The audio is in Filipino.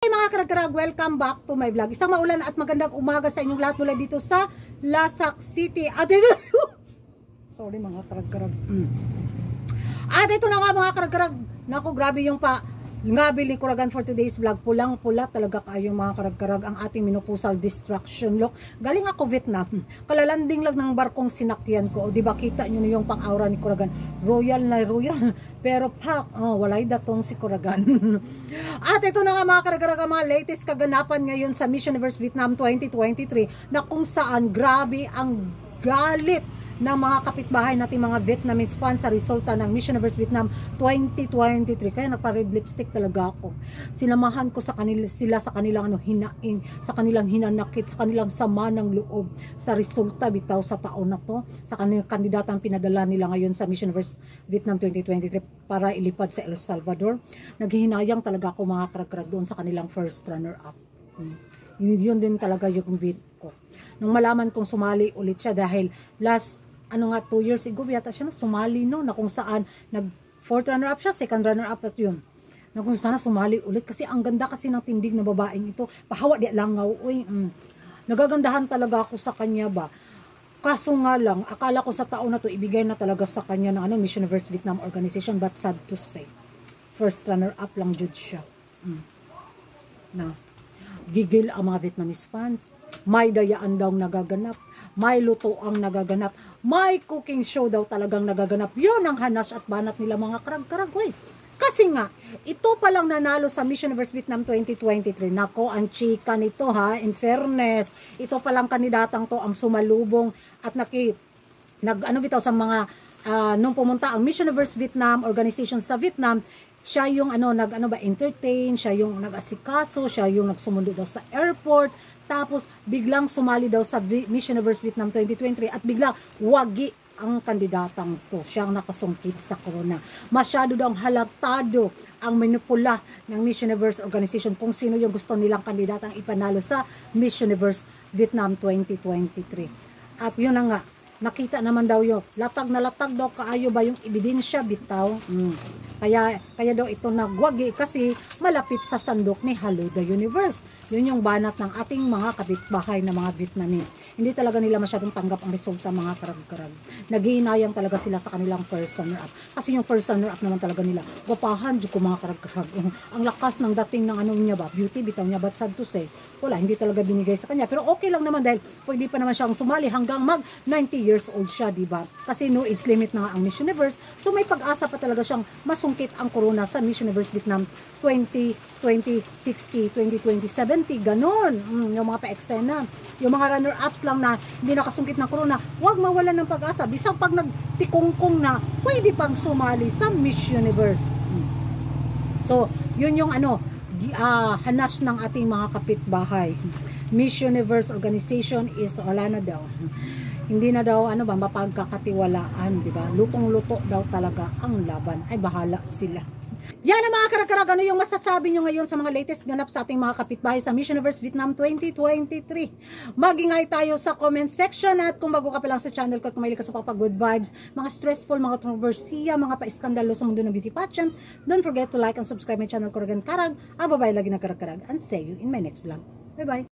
Hey mga karag-karag, welcome back to my vlog. Isang maulan at magandang umaga sa inyong lahat mula dito sa Lasak City. At ito, sorry mga karag-karag. At ito na nga mga karag-karag. Naku, grabe yung ngabil ni Kuragan for today's vlog. Pulang-pula talaga kayo mga karag-karag ang ating minupusal distraction. Look, galing ako Vietnam. Kalalanding lang ng barkong sinakyan ko. O diba kita nyo yung pang-aura ni Kuragan. Royal na royal. Pero walay datong si Kuragan. At ito na nga mga karag-karag, mga latest kaganapan ngayon sa Miss Universe Vietnam 2023 na kung saan grabe ang galit ng mga kapitbahay nating mga Vietnamese fans sa resulta ng Miss Universe Vietnam 2023. Kaya nagpa-red lipstick talaga ako. Sinamahan ko sila sa kanilang hinaing, sa kanilang hinanakit, sa kanilang sama ng loob sa resulta bitaw sa taon na to, sa kanilang kandidatang pinadala nila ngayon sa Miss Universe Vietnam 2023 para ilipad sa El Salvador. Naghihinayang talaga ako mga karag-karag doon sa kanilang first runner-up. Yun din talaga yung beat ko. Nung malaman kong sumali ulit siya dahil last 2 years ago yata siya sumali na kung saan nag 4th runner up siya, 2nd runner up at yun. Na kung saan sumali ulit kasi ang ganda kasi ng tindig na babaeng ito. Pahawa di langaw. Nagagandahan talaga ako sa kanya ba. Kaso nga lang, akala ko sa taon na to ibigay na talaga sa kanya ng Miss Universe Vietnam organization, but sad to say, first runner up lang jud siya. Gigil ang mga Vietnamese fans. May dayaan daw nagaganap, may luto ang nagaganap, may cooking show daw talagang nagaganap. Yun ang hanas at banat nila mga karag-karag. Kasi nga, ito palang nanalo sa Miss Universe Vietnam 2023. Nako, ang chika nito in fairness. Ito palang kandidatang to ang sumalubong at bitaw sa mga nung pumunta ang Miss Universe Vietnam organization sa Vietnam. Siya yung entertain, siya yung nag-asikaso, siya yung nagsumundo daw sa airport, tapos biglang sumali daw sa Miss Universe Vietnam 2023 at biglang wagi ang kandidatang to. Siya ang nakasungkit sa corona. Masyado daw halatado ang manipula ng Miss Universe organization kung sino yung gusto nilang kandidatang ipanalo sa Miss Universe Vietnam 2023. At yun na nga, nakita naman daw yun. Latag na latag daw kaayo ba yung ebidensya bitaw. Kaya daw ito nagwagi kasi malapit sa sandok ni Hello the Universe. Yun yung banat ng ating mga kapitbahay na mga Vietnamese. Hindi talaga nila masyadong tanggap ang resulta mga karag-karag. Naghihinayang talaga sila sa kanilang first runner-up. Kasi yung first runner-up naman talaga nila, wapahan dyan ko mga karag-karag. Ang lakas ng dating ng niya ba, beauty bitaw niya, but sad to say, wala, hindi talaga binigay sa kanya. Pero okay lang naman dahil pwede pa naman siyang sumali hanggang mag 90 years old siya, diba? Kasi no age limit na nga ang Miss Universe. So may pag-asa pa talaga siyang masungkit ang corona sa Miss Universe Vietnam 2020, 60, 2020, 70, ganon. Yung mga pa-eksena. Yung mga runner-ups lang na hindi nakasungkit ng corona, huwag mawalan ng pag-asa. Bisang pag nagtikongkong na, pwede pang sumali sa Miss Universe. So, yun yung hanas ng ating mga kapitbahay. Miss Universe organization is wala na daw. Hindi na daw mapagkakatiwalaan, di ba? Lutong-luto daw talaga ang laban. Ay bahala sila. Yan ang mga karag-karag, ano yung masasabi nyo ngayon sa mga latest ganap sa ating mga kapitbahay sa Miss Universe Vietnam 2023? Magingay tayo sa comment section at kung bago ka pa lang sa channel ko at kumaili ka sa good vibes, mga stressful, mga kontrobersiya, mga pa-iskandalo sa mundo ng beauty pageant, don't forget to like and subscribe my channel Kuragan Karag. Ababay lagi na karag-karag and see you in my next vlog. Bye bye!